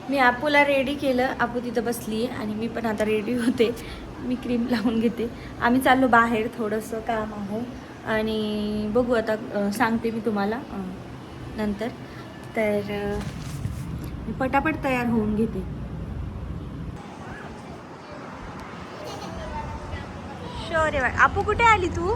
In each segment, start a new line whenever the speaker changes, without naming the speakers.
मी आपूला ready केलं, आपू तिथं बसली आहे आणि मी पण आता रेडी होते. मी क्रीम लावून घेते. आम्ही चाललो बाहेर, थोडंसं काम आहे आणि बघू आता, सांगते मी तुम्हाला नंतर. तर मी पटापट तयार होऊन घेते. शोरे बा, आपू कुठे आली तू?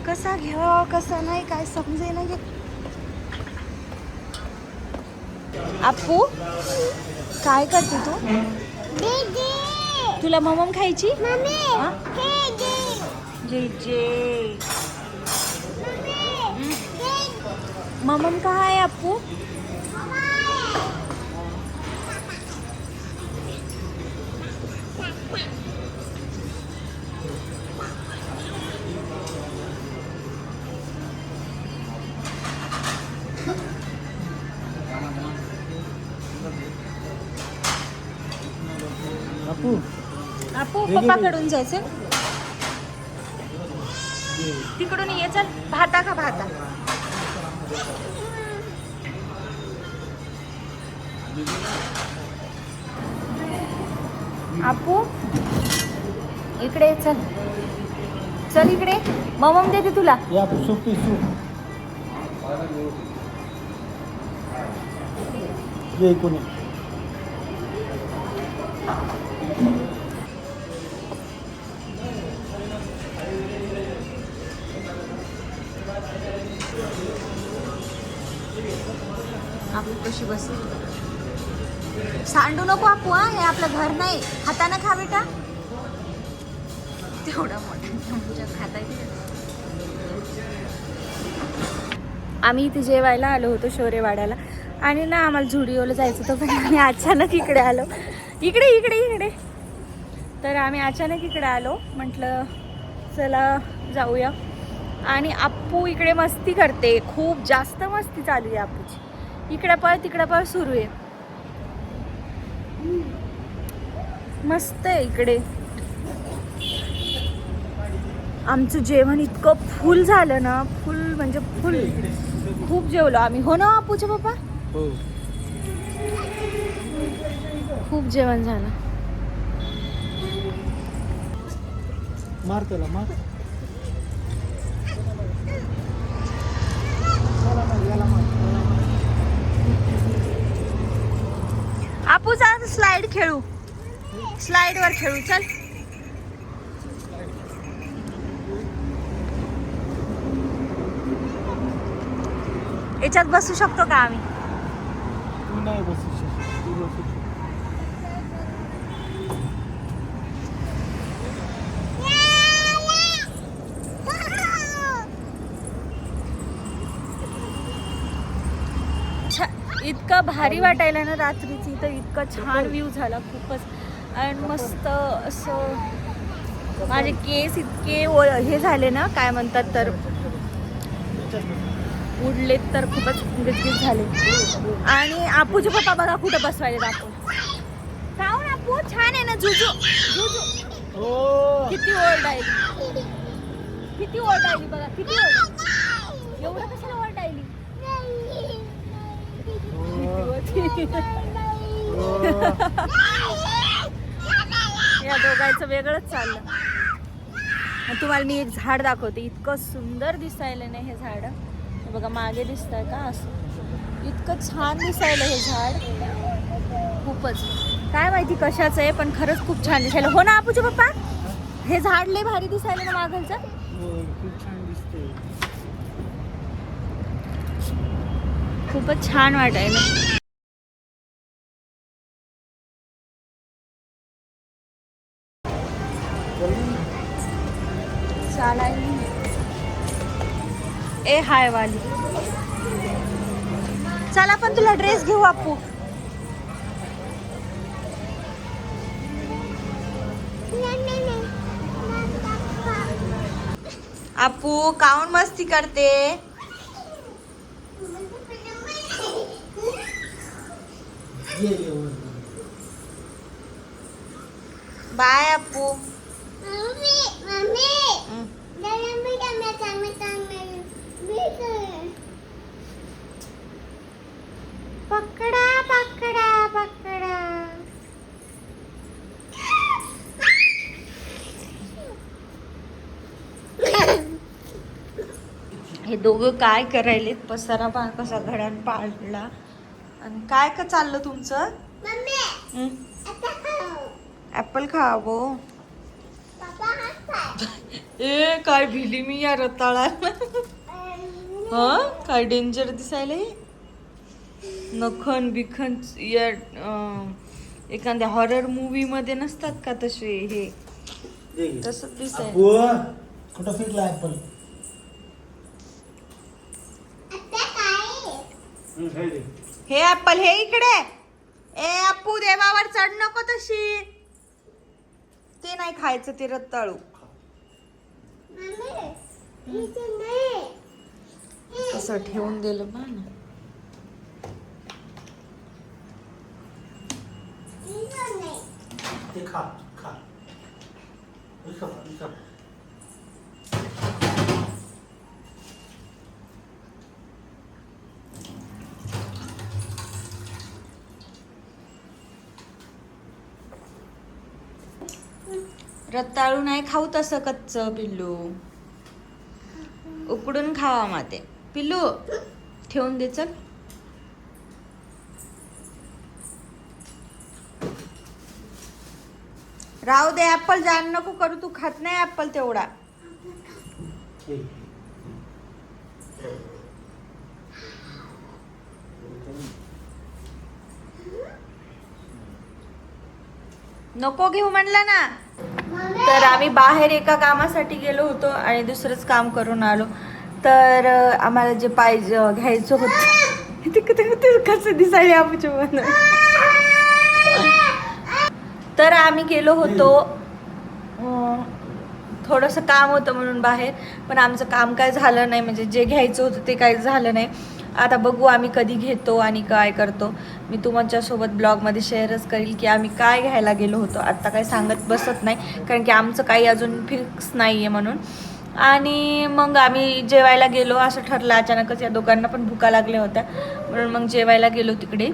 कसा घ्यावा कसा नाही काय समजे ना. आपू काय करते तू? तुला ममम खायची? जे जे ममम कहाँ है आपू? आपू पप्पाकडून जायचं, तिकडून ये. चल भाता का भाता. आपू इकडे चल, चल इकडे. ममम देते तुला. आपू कशी बसली. सांडू नको आपू, हा हे आपलं घर नाही. हाताने खा बेटा. तेवढा मोठा खाता येईल. आम्ही इथे जेवायला आलो होतो शौर्यवाड्याला आणि ना आम्हाला झुडिओला जायचं होतं, पण आम्ही अचानक इकडे आलो. इकडे इकडे इकडे. तर आम्ही अचानक इकडे आलो, म्हटलं चला जाऊया. आणि आप्पू इकडे मस्ती करते, खूप जास्त मस्ती चालू आहे आप्पूची. इकडे पळ तिकडे पळ सुरू आहे. मस्त आहे इकडे. आमचं जेवण इतकं फुल झालं ना, फुल म्हणजे फुल. खूप जेवलो आम्ही, हो ना आप्पूचे पप्पा?
हो.
खूप जेवण झालं.
मार त्याला मार.
आपूचा स्लाइड खेळू, स्लाइड वर खेळू. चल याच्यात बसू शकतो का आम्ही?
तू नाही बसू शकत, तू बसू शकत.
इतकं भारी वाटायला ना रात्रीची, तर इतकं छान व्ह्यू झाला खूपच. आणि मस्त असं माझे केस इतके हे झाले ना, काय म्हणतात तर उडलेत, तर खूपच गजगीत झाले. आणि आपूचे पप्पा बघा कुठं बसवायले. आपू काऊन आपू छान आहे ना. जुजू जुजू किती ओरडायली, किती ओरडायली बघा, किती ओरडायली. एवढं कशाला ओरडायली? या दोघांचं वेगळंच चाललं. तुम्हाला मी एक झाड दाखवते, इतकं सुंदर दिसायला नाही हे झाड. बघा मागे दिसतंय का, असं इतकं छान दिसायला हे झाड. खूपच काय माहिती कशाचं आहे, पण खरंच खूप छान दिसायला. हो ना आपूचे पप्पा? हे झाड लय भारी दिसायला ना मागलचं.
खूप छान दिसते.
खूपच छान वाटायला. ए हाय वाली. चला पण तुला ड्रेस घेऊ आपू. आपू काऊन मस्ती करते? बाय अप्पू. पकडा पकडा पकडा. हे दोघं काय करायलेत? पसारा पहा कसा घडान पाडला. आणि काय का चाललं तुमचं? ऍपल खावो. ए काय भिली मी या रताळा. हा काय डेंजर दिसायला. नखन बिखन या एखाद्या हॉरर मूवी मध्ये नसतात का तसे हे तसंच दिसायला.
कुठं फिरला ऍपल?
हे ऍपल हे इकडे. ए अप्पू देवावर चढ नको तशी. ते नाही खायचं ते रताळू. कसं ठेवून दिलं बा ना.
ते खा खा.
रताळू नाही खाऊ तसं कच्च पिल्लू. उकडून खावा माते. पिल्लू ठेवून दे चल. राहू दे ऍपल जाण नको करू. तू खात नाही ऍपल तेवढा. नको घेऊ म्हणलं ना. तर आम्ही बाहेर एका कामासाठी गेलो होतो आणि दुसरंच काम करून आलो. तर आम्हाला जे पाहिजे घ्यायचं होतं ते कसं दिसायला आमच्या मन. तर आम्ही गेलो होतो. थोडंसं काम होतं म्हणून बाहेर. पण आमचं काम काय झालं नाही. म्हणजे जे घ्यायचं होतं ते काही झालं नाही. आता बघू आम्ही कधी घेतो आणि काय करतो. मी तुमच्यासोबत ब्लॉगमध्ये शेअरच करील की आम्ही काय घ्यायला गेलो होतो. आत्ता काही सांगत बसत नाही कारण की आमचं काही अजून फिक्स नाही आहे म्हणून. आणि मग आम्ही जेवायला गेलो. असं ठरलं अचानकच. या दोघांना पण भुका लागल्या होत्या म्हणून मग जेवायला गेलो तिकडे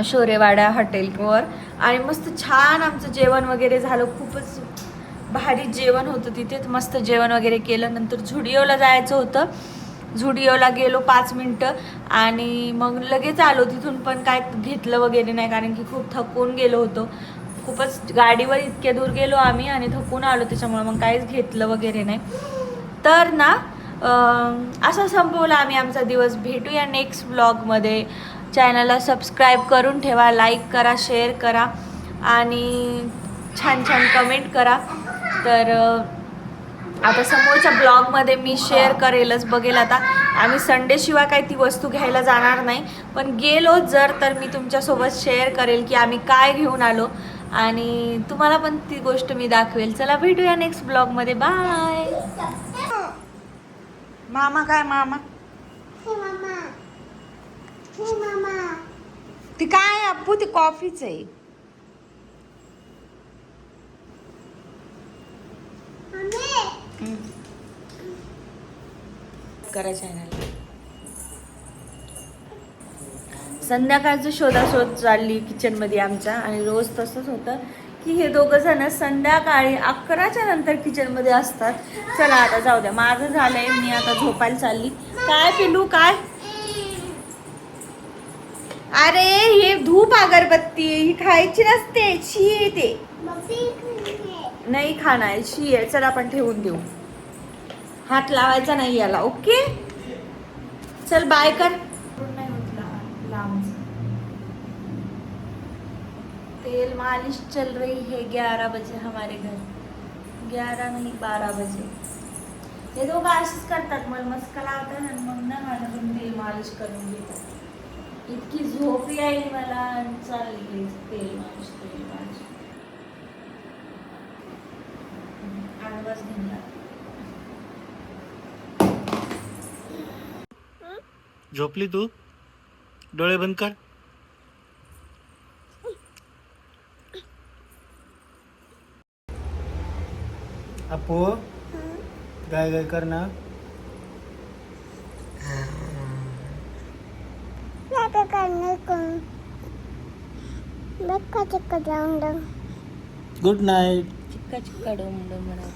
शोरेवाडा हॉटेलवर. आणि मस्त छान आमचं जेवण वगैरे झालं. खूपच भारी जेवण होतं तिथे. मस्त जेवण वगैरे केलं. नंतर झुडिओला जायचं होतं. झुडिओला गेलो 5 मिनटं आणि मग लगेच आलो. तिथून पण काय घेतलं वगैरे नाही कारण की खूप थकून गेलो होतो. खूपच गाडीवर इतक्या दूर गेलो आम्ही आणि थकून आलो. त्याच्यामुळे मग काहीच घेतलं वगैरे नाही. तर ना असं संपवलं आम्ही आमचा दिवस. भेटूया नेक्स्ट ब्लॉगमध्ये. चॅनलला सबस्क्राईब करून ठेवा. लाईक करा, शेअर करा आणि छान छान कमेंट करा. तर आता समोरच्या ब्लॉगमध्ये मी शेअर करेलच. बघेल आता आम्ही संडेशिवाय काही ती वस्तू घ्यायला जाणार नाही. पण गेलो जर तर मी तुमच्यासोबत शेअर करेल की आम्ही काय घेऊन आलो आणि तुम्हाला पण ती गोष्ट मी दाखवेल. चला भेटूया नेक्स्ट ब्लॉगमध्ये. बाय. मामा काय मामा ती काय अप्पू ती कॉफीच आहे. करा चॅनल. संध्याकाळचं शोधाशोध चालली किचनमध्ये आमच्या. आणि रोज तसंच होतं की हे दोघं जण संध्याकाळी 11च्या नंतर किचनमध्ये असतात. चला आता जाऊ द्या. माझं झालंय. मी आता झोपायला चालली. काय पिलू काय? अरे हे धूप अगरबत्ती ही खायची नसते. शी येते. नाही खाणार. शी आहे. चल आपण ठेवून देऊ. हात लावायचा नाही याला. ओके चल बाय कर. तेल मालिश चल रही है. 11 बजे हमारे घर. 11 नहीं 12 बजे. हे दोघं अशीच करतात. मला मस्का लावतात आणि मग ना माझ्याकडून तेल मालिश करून घेतात. इतकी झोप यायली मला आणि चालली तेल मालिश तेल मालिश. आवाज घेऊन
झोपली तू? डोळे बंद कर. अप्पू गाय गाय कर ना. Good night.
चिक्का चिक्का डोम डोम म्हणा.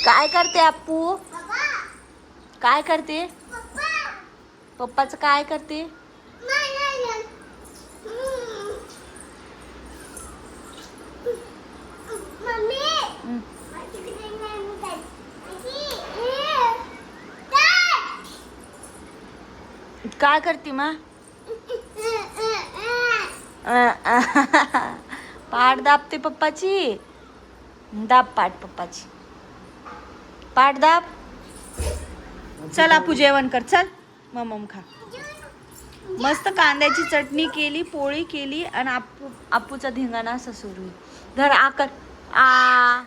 काय करते अप्पू? काय करते? पप्पाचं काय करते? काय करते मा? पाठ दाबते पप्पाची. दाब पाठ पप्पाची. पाठ दाब. चल आपू जेवण कर. चल मम खा. मस्त कांद्याची चटणी केली, पोळी केली आणि अप्पूचा धिंगाणा असं सुरू आहे. धर आकर आ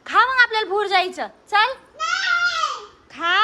खा मग आपल्याला भूर जायचं. चल खा.